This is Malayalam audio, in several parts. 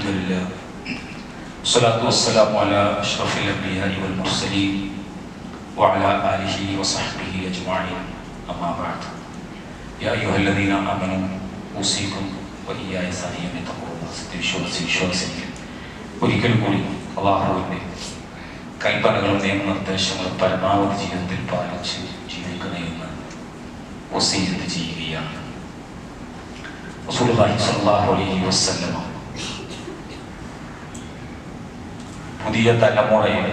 لله والصلاة والسلام على أشرف الأنبياء والمرسلين وعلى آله وصحبه أجمعين أما بعد يا أيها الذين آمنوا أوصيكم وإياي ثانيا بتقوى الله വിശ്വാസികൾ ഒരിക്കൽ കൂടി അല്ലാഹുവിൻ്റെ കൽപ്പനകളും നിയമനിർദ്ദേശങ്ങളും പരമാവധി ജീവിതത്തിൽ പാലിച്ച് ജീവിക്കണമെന്ന് വസിയത്ത് ചെയ്യുകയാണ്. റസൂലുള്ളാഹി സ്വല്ലല്ലാഹു അലൈഹി വസല്ലം പുതിയ തലമുറയെ,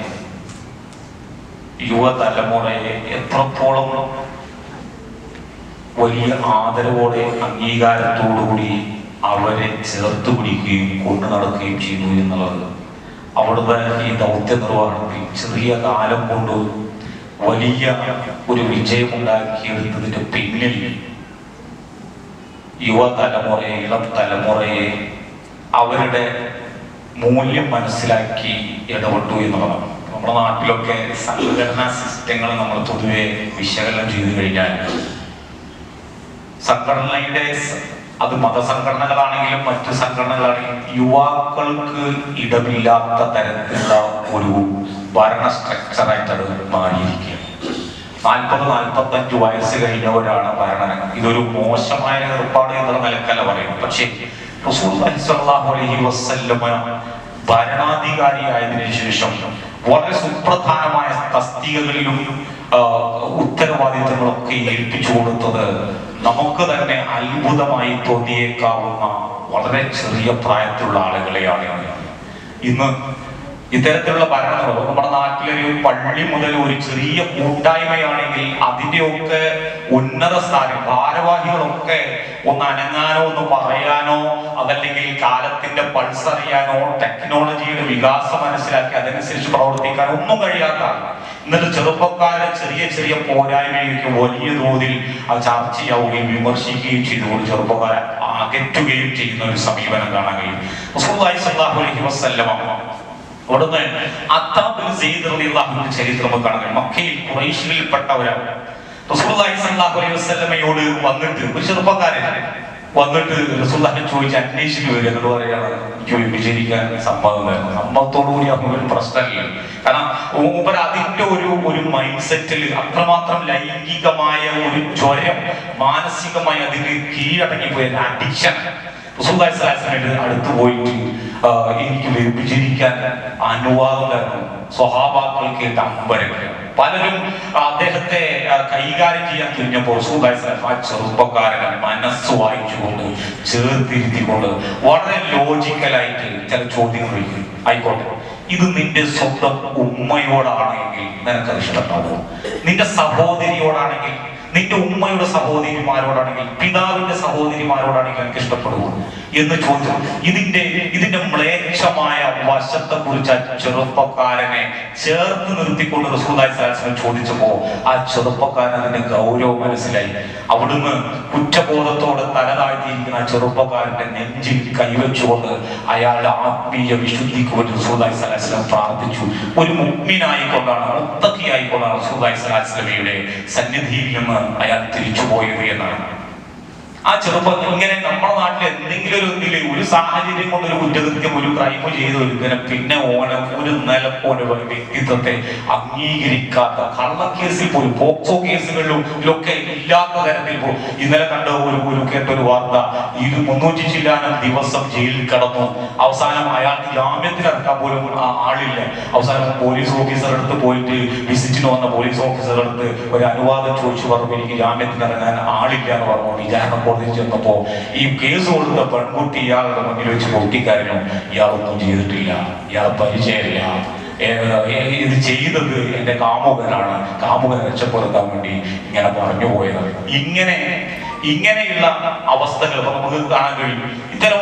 യുവതലമുറയെ എത്രത്തോളം വലിയ ആദരവോടെ അംഗീകാരത്തോടുകൂടി അവരെ ചേർത്ത് പിടിക്കുകയും കൊണ്ടു നടക്കുകയും ചെയ്തു എന്നുള്ളത് അവിടുത്തെ ഈ ദൗത്യ നിർവഹണത്തിൽ ചെറിയ കാലം കൊണ്ട് വലിയ ഒരു വിജയമുണ്ടാക്കിയെടുത്തതിന്റെ പിന്നിൽ യുവതലമുറയെ, ഇളം തലമുറയെ അവരുടെ മൂല്യം മനസ്സിലാക്കി ഇടപെട്ടു എന്നുള്ളതാണ്. നമ്മുടെ നാട്ടിലൊക്കെ സംഘടനാ സിസ്റ്റങ്ങൾ നമ്മൾ പൊതുവെ വിശകലനം ചെയ്തു കഴിഞ്ഞാൽ സംഘടനയുടെ, അത് മതസംഘടനകളാണെങ്കിലും മറ്റു സംഘടനകളാണെങ്കിലും യുവാക്കൾക്ക് ഇടമില്ലാത്ത തരത്തിലുള്ള ഒരു ഭരണ സ്ട്രക്ചറായിട്ട് അത് മാറിയിരിക്കുകയാണ്. 40-45 വയസ്സ് കഴിഞ്ഞവരാണ് ഭരണം. ഇതൊരു മോശമായ ഏർപ്പാട് എന്നുള്ള നിലക്കല്ല പറയുന്നത്. പക്ഷേ റസൂലുള്ളാഹി സ്വല്ലല്ലാഹു അലൈഹി വസല്ലം ഭരണാധികാരിയായതിനു ശേഷം വളരെ സുപ്രധാനമായ തസ്തികകളിലും ഉത്തരവാദിത്തങ്ങളൊക്കെ ഏൽപ്പിച്ചു കൊടുത്തത് നമുക്ക് തന്നെ അത്ഭുതമായി തോന്നിയേക്കാവുന്ന വളരെ ചെറിയ പ്രായത്തിലുള്ള ആളുകളെയാണ്. ഇന്ന് ഇത്തരത്തിലുള്ള ഭരണം നമ്മുടെ നാട്ടിലൊരു പള്ളി മുതൽ ഒരു ചെറിയ കൂട്ടായ്മയാണെങ്കിൽ അതിന്റെയൊക്കെ ഉന്നത സ്ഥാനം ഭാരവാഹികളൊക്കെ ഒന്ന് അനങ്ങാനോ ഒന്ന് പറയാനോ അതല്ലെങ്കിൽ കാലത്തിന്റെ പൾസ് അറിയാനോ ടെക്നോളജിയുടെ വികാസം മനസ്സിലാക്കി അതനുസരിച്ച് പ്രവർത്തിക്കാനോ ഒന്നും കഴിയാത്ത, എന്നിട്ട് ചെറുപ്പക്കാരെ ചെറിയ ചെറിയ പോരായ്മയൊക്കെ വലിയ തോതിൽ അത് ചർച്ചയാവുകയും വിമർശിക്കുകയും ചെയ്തുകൊണ്ട് ചെറുപ്പക്കാരെ അകറ്റുകയും ചെയ്യുന്ന ഒരു സമീപനം കാണാൻ കഴിയും. റസൂലുള്ളാഹി സ്വല്ലല്ലാഹു അലൈഹി വസല്ലം അവിടുന്ന് അത്താബ് സെയ്ദ് റളിയല്ലാഹു അൻഹു ചരിത്രം കാണാൻ കഴിയും. മക്കയിൽ ഖുറൈശിൽപ്പെട്ട ഒരാൾ റസൂലുള്ളാഹി സ്വല്ലല്ലാഹു അലൈഹി വസല്ലമയോട് വന്നിട്ട്, ഒരു ചെറുപ്പക്കാരൻ വന്നിട്ട് റസൂലുള്ളാഹിനെ ചോദിച്ച് അന്വേഷിച്ചു വരിക. എന്നിട്ട് പറയാണ്, എനിക്ക് വിഭജിക്കാൻ സമ്മതം തരണം. സമ്മതത്തോടുകൂടി ഒരു പ്രശ്നമില്ല. കാരണം മൂപ്പർ അതിന്റെ ഒരു മൈൻഡ് സെറ്റിൽ അത്രമാത്രം ലൈംഗികമായ ഒരു ജ്വരം, മാനസികമായി അതിന് കീഴടങ്ങിപ്പോയ അഡിക്ഷൻ. റസൂലുള്ളാഹി സ്വല്ലല്ലാഹു അലൈഹി വസല്ലം അടുത്ത് പോയിട്ട് എനിക്ക് വിഭജിക്കാൻ അനുവാദം തരണം. സ്വഹാബാക്കൾ കേട്ട് അമ്പരക്കുക. പലരും അദ്ദേഹത്തെ കൈകാര്യം ചെയ്യാൻ തുനിഞ്ഞപ്പോൾ റസൂലുള്ളാഹി സ്വല്ലല്ലാഹു അലൈഹി വസല്ലം ചെറുപ്പക്കാരനെ മനസ്സ് വായിച്ചുകൊണ്ട് ചേർത്തിരുത്തിക്കൊണ്ട് വളരെ ലോജിക്കലായിട്ട് ചില ചോദ്യങ്ങൾ ചോദിക്കും. ആയിക്കോട്ടെ, ഇത് നിന്റെ സ്വന്തം ഉമ്മയോടാണെങ്കിൽ നിനക്കത് ഇഷ്ടപ്പെടാമോ? നിന്റെ സഹോദരിയോടാണെങ്കിൽ, നിന്റെ ഉമ്മയുടെ സഹോദരിമാരോടാണെങ്കിൽ, പിതാവിന്റെ സഹോദരിമാരോടാണെങ്കിൽ എനിക്ക് ഇഷ്ടപ്പെടുമോ എന്ന് ചോദിച്ചു. ഇതിന്റെ മ്ലേച്ഛമായ വശത്തെ കുറിച്ച് ആ ചെറുപ്പക്കാരനെ ചേർത്ത് നിർത്തിക്കൊണ്ട് റസൂലുള്ളാഹി സ്വല്ലല്ലാഹു അലൈഹി വസല്ലം ചോദിച്ചപ്പോ ആ ചെറുപ്പക്കാരൻ അതിന്റെ ഗൗരവം മനസ്സിലായി. അവിടുന്ന് കുറ്റബോധത്തോടെ തല താഴ്ത്തിയിരിക്കുന്ന ആ ചെറുപ്പക്കാരന്റെ നെഞ്ചിൽ കൈവച്ചുകൊണ്ട് അയാളുടെ ആത്മീയ വിശുദ്ധിക്ക് വേണ്ടി റസൂലുള്ളാഹി സ്വല്ലല്ലാഹു അലൈഹി വസല്ലം പ്രാർത്ഥിച്ചു. ഒരു മുഅ്മിനായിക്കൊണ്ടാണ്, മുത്തഖിയായിക്കൊണ്ടാണ് റസൂലുള്ളാഹി സ്വല്ലല്ലാഹു അലൈഹി വസല്ലമയുടെ സന്നിധിയിൽ നിന്ന് അയാൾ തിരിച്ചുപോയത് എന്നാണ്. ആ ചെറുപ്പം ഇങ്ങനെ നമ്മുടെ നാട്ടിൽ എന്തെങ്കിലും ഒരു സാഹചര്യം കൊണ്ട് ഒരു കുറ്റകൃത്യം, ഒരു ക്രൈം ചെയ്ത് ഒരുത്തരം പിന്നെ ഒരു നിലപ്പോലെ വ്യക്തിത്വത്തെ അംഗീകരിക്കാത്ത, കള്ളക്കേസിൽ പോലും പോക്സോ കേസുകളിലും ഇതിലൊക്കെ ഇല്ലാത്ത തരത്തിൽ പോലും ഇന്നലെ കണ്ട കേട്ടൊരു വാർത്ത, 300 ചില്ലാനം ദിവസം ജയിലിൽ കടന്നു. അവസാനം അയാൾക്ക് ജാമ്യത്തിലിറക്കാൻ പോലും ആളില്ല. അവസാനം പോലീസ് ഓഫീസറുടെ അടുത്ത് പോയിട്ട്, വിസിറ്റിന് വന്ന പോലീസ് ഓഫീസറുടെ അടുത്ത് ഒരു അനുവാദം ചോദിച്ചു പറഞ്ഞു, എനിക്ക് ജാമ്യത്തിലിറങ്ങാൻ ആളില്ല എന്ന് പറഞ്ഞു. വിചാരണ ചെന്നപ്പോ ഈ കേസ് കൊടുത്ത പെൺകുട്ടി ഇയാളുടെ മുന്നിൽ വെച്ച് പൊട്ടിക്കാരനോ, ഇയാളൊന്നും ചെയ്തിട്ടില്ല, ഇയാളെ പരിചയമില്ല, ഇത് ചെയ്തത് എന്റെ കാമുകനാണ്, കാമുകനെ രക്ഷപ്പെടുത്താൻ വേണ്ടി ഇങ്ങനെ പറഞ്ഞു പോയത്. ഇങ്ങനെയുള്ള അവസ്ഥകൾ നമുക്ക് കാണാൻ കഴിയും. ഇത്തരം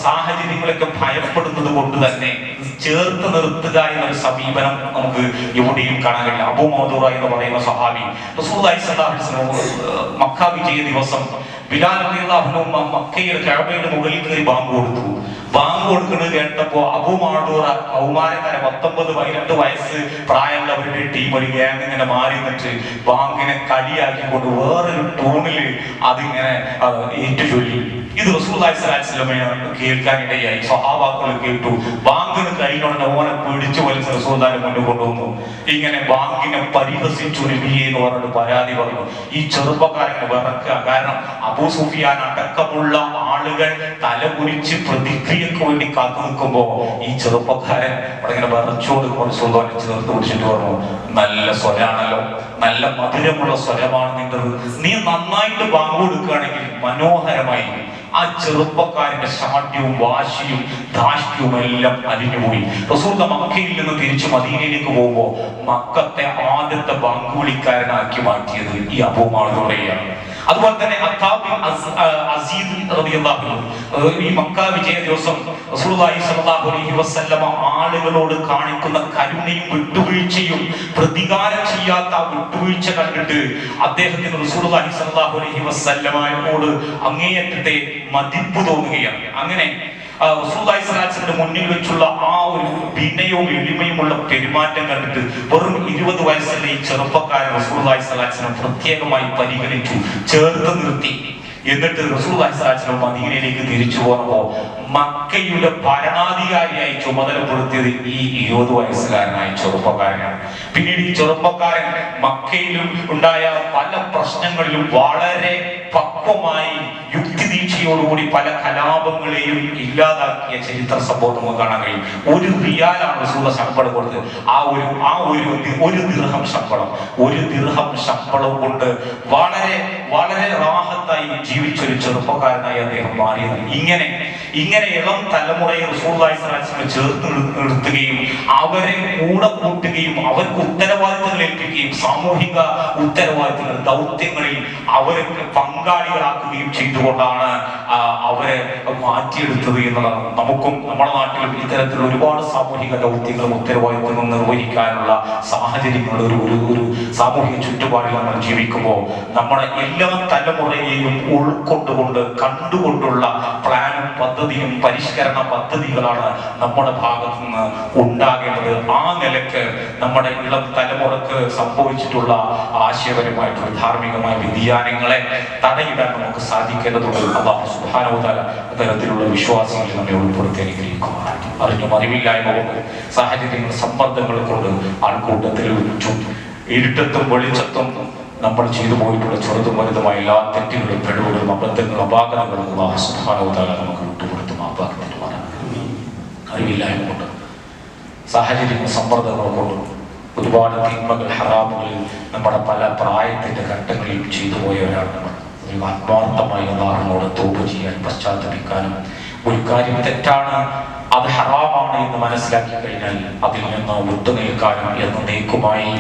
സാഹചര്യങ്ങളൊക്കെ ഭയപ്പെടുന്നത് കൊണ്ട് തന്നെ ചേർത്ത് നിർത്തുക എന്നൊരു സമീപനം നമുക്ക് എവിടെയും കാണാൻ കഴിയില്ല. അബൂ മൗദൂറ എന്ന് പറയുന്ന സഹാബി റസൂലുള്ളാഹി സ്വല്ലല്ലാഹു അലൈഹി വസല്ലം മക്ക വിജയ ദിവസം ബിലാൽ റളിയല്ലാഹു അൻഹു മക്കയിൽ കഅബയുടെ മുകളിൽ കയറി ബാങ്ക് കൊടുത്തു. ബാങ്ക് ബാങ്ക് കൊടുക്കുന്നത് കേട്ടപ്പോ അബൂമാടൂറ കൗമാരക്കാരെ 19-18 വയസ്സ് പ്രായമുള്ളവരുടെ ടീം ഒരു ഗ്യാങ് ഇങ്ങനെ മാറി നിന്നിട്ട് ബാങ്കിനെ കളിയാക്കിക്കൊണ്ട് വേറൊരു ടൂണില് അതിങ്ങനെ ഏറ്റുചൊല്ലി. ഇത് റസൂലുള്ളാഹി സ്വല്ലല്ലാഹു അലൈഹി വസല്ലമയെ കേൾക്കാനിടയായി. സ്വഹാബാക്കൾ കേട്ടു. ബാങ്കിന് കഴിഞ്ഞുടനെ ഓനെ പിടിച്ചു വലിച്ച് റസൂലുള്ളാഹിന്റെ മുന്നിൽ കൊണ്ടുവന്നു. ഇങ്ങനെ ബാങ്കിനെ പരിഹസിച്ചു നബിയെ എന്ന് പറഞ്ഞിട്ട് പരാതി പറഞ്ഞു. ഈ ചെറുപ്പക്കാരനെ വിറക്കുക. കാരണം അബൂ സുഫിയാൻ അടക്കമുള്ള ആളുകൾ തലകുനിച്ച് പ്രതിക്രിയക്ക് വേണ്ടി കാത്തു നിൽക്കുമ്പോ ഈ ചെറുപ്പക്കാരൻ ഇങ്ങനെ വിറച്ചോട് റസൂലുള്ളാഹിനെ ചേർത്ത് പിടിച്ചിട്ട് പറഞ്ഞു, നല്ല സ്വരാണല്ലോ, നല്ല മധുരമുള്ള സ്വരമാണ് നിന്റത്, നീ നന്നായിട്ട് ബാങ്ക് കൊടുക്കുകയാണെങ്കിൽ മനോഹരമായി. ആ ചെറുപ്പക്കാരന്റെ ശാഠ്യവും വാശിയും ധാഷ്ട്യവും എല്ലാം അലിഞ്ഞുപോയി. റസൂൽ മക്കയിൽ നിന്ന് തിരിച്ച് മദീനയിലേക്ക് പോകുമ്പോ മക്കത്തെ ആദ്യത്തെ ബാങ്ക് വിളിക്കാരനാക്കി മാറ്റിയത് ഈ അബൂമാളൂറയാണ്. അതുപോലെ തന്നെ ഈ മക്ക വിജയ ദിവസം റസൂലുള്ളാഹി സ്വല്ലല്ലാഹു അലൈഹി വസല്ലമ ആളുകളോട് കാണിക്കുന്ന കരുണയും വിട്ടുവീഴ്ചയും, പ്രതികാരം ചെയ്യാത്ത വിട്ടുവീഴ്ച കണ്ടിട്ട് അദ്ദേഹത്തിന് റസൂലുള്ളാഹി സ്വല്ലല്ലാഹു അലൈഹി വസല്ലമയോട് അങ്ങേയറ്റത്തെ മതിപ്പ് തോന്നുകയാണ്. അങ്ങനെ റസൂലുള്ളാഹി സ്വല്ലല്ലാഹു അലൈഹി വസല്ലമയുടെ മുന്നിൽ വെച്ചുള്ള ആ ഒരു വിനയവും എളിമയുമുള്ള പെരുമാറ്റം കണ്ടിട്ട് വെറും 20 വയസ്സുള്ള ഈ ചെറുപ്പക്കാരൻ റസൂലുള്ളാഹി സ്വല്ലല്ലാഹു അലൈഹി വസല്ലം പ്രത്യേകമായി പരിഗണിച്ചു, ചേർത്ത് നിർത്തി. എന്നിട്ട് റസൂലുള്ളാഹി സ്വല്ലല്ലാഹു അലൈഹി വസല്ലം മദീനയിലേക്ക് തിരിച്ചു പോയപ്പോ മക്കയുടെ ഭരണാധികാരിയായി ചുമതലപ്പെടുത്തിയത് ഈ 20 വയസ്സുകാരനായ ചെറുപ്പക്കാരനാണ്. പിന്നീട് ഈ ചെറുപ്പക്കാരൻ മക്കയിലും ഉണ്ടായ പല പ്രശ്നങ്ങളിലും വളരെ പക്വമായി യുക്തിദീക്ഷയോടുകൂടി പല കലാപങ്ങളെയും ഇല്ലാതാക്കിയ ചരിത്ര സംഭവം നമുക്ക് കാണാൻ കഴിയും. 1 റിയാലാണ് റസൂൽ ശമ്പളം കൊടുത്തത്. ഒരു ദിർഹം ശമ്പളം, 1 ദിർഹം ശമ്പളം കൊണ്ട് വളരെ വളരെ റാഹത്തായി ജീവിച്ചൊരു ചെറുപ്പക്കാരനായി അദ്ദേഹം മാറിയത്. ഇങ്ങനെ ഇളം തലമുറയെ റസൂലുള്ളാഹി സ്വല്ലല്ലാഹു അലൈഹി വസല്ലം ചേർത്ത് നിർത്തുകയും അവരെ കൂടെ കൂട്ടുകയും അവർക്ക് ഉത്തരവാദിത്തങ്ങൾ ഏൽപ്പിക്കുകയും സാമൂഹിക ഉത്തരവാദിത്തങ്ങൾ ദൗത്യങ്ങളിൽ അവരെ പങ്കാളികളാക്കുകയും ചെയ്തുകൊണ്ടാണ് അവരെ മാറ്റിയെടുത്തത് എന്നുള്ളതാണ്. നമുക്കും നമ്മുടെ നാട്ടിലും ഇത്തരത്തിലുള്ള ഒരുപാട് സാമൂഹിക ദൗത്യങ്ങളും ഉത്തരവാദിത്തങ്ങളും നിർവഹിക്കാനുള്ള സാഹചര്യങ്ങളുടെ ഒരു സാമൂഹിക ചുറ്റുപാടിൽ നമ്മൾ ജീവിക്കുമ്പോൾ നമ്മുടെ എല്ലാ തലമുറയെയും ഉൾക്കൊണ്ടുകൊണ്ട് കണ്ടുകൊണ്ടുള്ള പ്ലാനും പദ്ധതിയും പരിഷ്കരണ പദ്ധതികളാണ് നമ്മുടെ ഭാഗത്തു നിന്ന് ഉണ്ടാകേണ്ടത്. ആ നിലക്ക് നമ്മുടെ ഇളം തലമുറക്ക് സംഭവിച്ചിട്ടുള്ള ആശയപരമായിട്ടുള്ള ധാർമ്മികമായ വ്യതിയാനങ്ങളെ തടയിടാൻ നമുക്ക് സാധിക്കേണ്ടതുണ്ട്. അല്ലാഹു സുബ്ഹാനഹു വ തആല തരത്തിലുള്ള വിശ്വാസങ്ങളിൽ നമ്മെ ഉൾപ്പെടുത്തി അനുഗ്രഹിക്കുമാറാകട്ടെ. അറിഞ്ഞും അറിവില്ലായ്മ കൊണ്ട് സാഹചര്യങ്ങൾ സമ്മർദ്ദങ്ങൾ കൊണ്ട് ആൾക്കൂട്ടത്തിൽ ഇരുട്ടത്തും വെളിച്ചത്തും നമ്മൾ ചെയ്തു പോയിട്ടുള്ള ചെറുതും വലുതുമായ എല്ലാ തെറ്റുകളും പിഴവുകളും അബദ്ധങ്ങളും അപാകതങ്ങളും അല്ലാഹു സുബ്ഹാനഹു വ തആല നമുക്ക് വിട്ടുകൊടുത്ത് മാപ്പാക്കിത്തരുമാറാകട്ടെ. അറിവില്ലായ്മ കൊണ്ട് സാഹചര്യങ്ങൾ സമ്മർദ്ദങ്ങൾ കൊണ്ടും ഒരുപാട് തിന്മകൾ ഹറാമുകളിൽ നമ്മുടെ പല പ്രായത്തിന്റെ ഘട്ടങ്ങളിൽ ചെയ്തു പോയവരാണ് നമ്മൾ. ഒരു ആത്മാർത്ഥമായി അല്ലാഹുവിനോട് തൗബ ചെയ്യാൻ, പശ്ചാത്തപിക്കാനും, ഒരു കാര്യം തെറ്റാണ്, അത് ഹറാമാണ് എന്ന് മനസ്സിലാക്കി കഴിഞ്ഞാൽ അതിൽ നിന്ന് വിട്ടുനിൽക്കാനും എന്നേക്കുമായി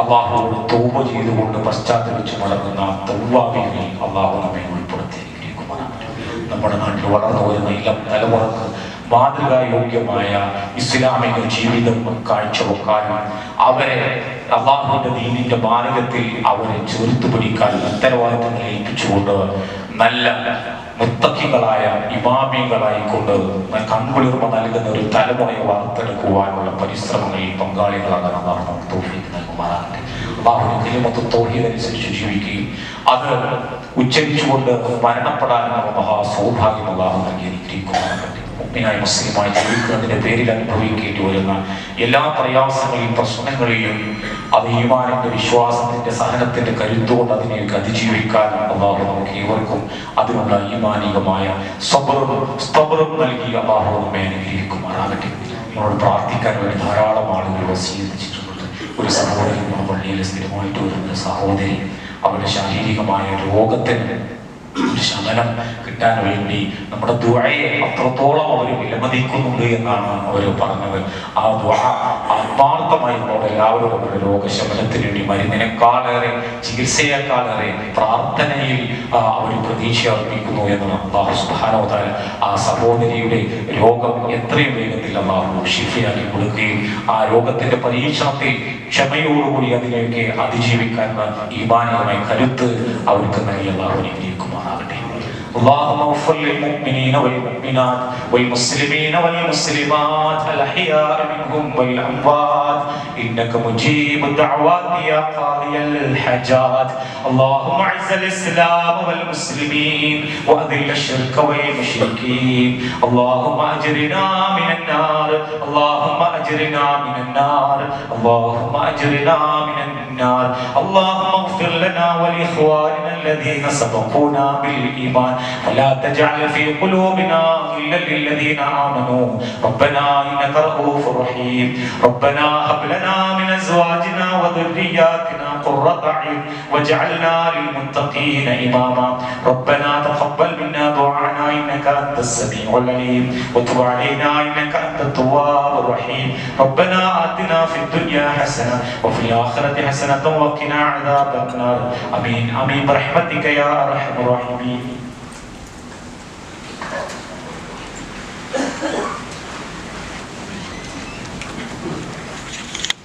അല്ലാഹുവോട് തൗബ ചെയ്തുകൊണ്ട് പശ്ചാത്തപിച്ച് മടങ്ങുന്ന തൗവാബികളിൽ അല്ലാഹു നമ്മെ ഉൾപ്പെടുത്തിയിരിക്കുമാറാകട്ടെ. നമ്മുടെ നാട്ടിൽ വളർന്നു വരുന്ന ഇളം തലമുറക്ക് മാതൃകായോഗ്യമായ ഇസ്ലാമിക ജീവിതം കാഴ്ചവെക്കാനും അവരെ അല്ലാഹുവിന്റെ ദീനിന്റെ മാർഗത്തിൽ അവരെ ചേർത്ത് പിടിക്കാൻ ഉത്തരവാദിത്തങ്ങൾ ഏൽപ്പിച്ചുകൊണ്ട് നല്ല മുത്തഖികളായ ഇമാമികളായി കൊണ്ട് കൺകുളിർമ നൽകുന്ന ഒരു തലമുറയെ വാർത്തെടുക്കുവാനുള്ള പരിശ്രമങ്ങളിൽ പങ്കാളികളാകാൻ അല്ലാഹു നമുക്ക് തൗഫീഖ് നൽകുമാറാകട്ടെ. അല്ലാഹുവിന്റെ കലിമത്ത് തൗഹീദ് അനുസരിച്ച് ജീവിക്കുകയും അത് ഉച്ചരിച്ചുകൊണ്ട് മരണപ്പെടാനുള്ള മഹാസൗഭാഗ്യം അല്ലാഹു നൽകി അനുഗ്രഹിക്കുമാറാകട്ടെ. മുഅ്മിനായ മുസ്ലിമായി ജീവിക്കുന്നതിന്റെ പേരിൽ അനുഭവിക്കേണ്ടി വരുന്ന എല്ലാ പ്രയാസങ്ങളെയും പ്രശ്നങ്ങളെയും അത് ഈമാനിന്റെ വിശ്വാസത്തിന്റെ സഹനത്തിന്റെ കരുത്തുകൊണ്ട് അതിനെയൊക്കെ അതിജീവിക്കാൻ അല്ലാഹു നമുക്ക് ഏവർക്കും അതിനുള്ള ഈമാനികമായ സബറും നൽകി അല്ലാഹു നമ്മെ അനുഗ്രഹിക്കുമാറാകട്ടെ. നമ്മളോട് പ്രാർത്ഥിക്കാൻ വേണ്ടി ധാരാളം ആളുകൾ വസീയത്തിച്ചിട്ടുണ്ട്. ഒരു സഹോദരി നമ്മുടെ പള്ളിയിൽ സ്ഥിരമായിട്ട് വരുന്ന സഹോദരി അവരുടെ ശാരീരികമായ രോഗത്തിന് ശമനം കിട്ടാൻ വേണ്ടി നമ്മുടെ ദുആയെ അത്രത്തോളം അവർ വിലമതിക്കുന്നുണ്ട് എന്നാണ് അവർ പറഞ്ഞത്. ആ ദുആ ആത്മാർത്ഥമായി നമ്മൾ എല്ലാവരും അവരുടെ രോഗശമനത്തിന് വേണ്ടി മരുന്നിനേക്കാളേറെ ചികിത്സയേക്കാളേറെ പ്രാർത്ഥനയിൽ അവർ പ്രതീക്ഷ അർപ്പിക്കുന്നു എന്നാണ്. അല്ലാഹു സുബ്ഹാനഹു വ തആല ആ സഹോദരിയുടെ രോഗം എത്രയും വേഗത്തിൽ അല്ലാഹു ശിഫയാക്കി കൊടുക്കുകയും ആ രോഗത്തിന്റെ പരീക്ഷണത്തിൽ ക്ഷമയോടുകൂടി അതിനെയൊക്കെ അതിജീവിക്കാൻ ഈമാനികമായ കരുത്ത് അവർക്ക് നൽകി അല്ലാഹു അനുഗ്രഹിക്കുമാറാകട്ടെ. اللهم اغفر للمؤمنين والمؤمنات والمسلمين والمسلمات الأحياء منهم والأموات إنك مجيب الدعوات يا قاضي الحاجات. اللهم أعز الإسلام والمسلمين وأذل الشرك والمشركين. اللهم أجرنا من النار، اللهم أجرنا من النار، اللهم أجرنا من النار. اللهم اغفر لنا ولإخواننا الذين سبقونا بالإيمان ولا تجعل في قلوبنا غلا للذين آمنوا ربنا إنك رؤوف رحيم. ربنا هب لنا من أزواجنا وذرياتنا قرة أعين واجعلنا للمتقين إماما. ربنا تقبل منا دعاءنا إنك أنت السميع العليم وتب علينا إنك أنت التواب الرحيم. ربنا آتنا في الدنيا حسنة وفي الآخرة حسنة وقنا عذاب النار. آمين آمين برحمتك يا أرحم الراحمين.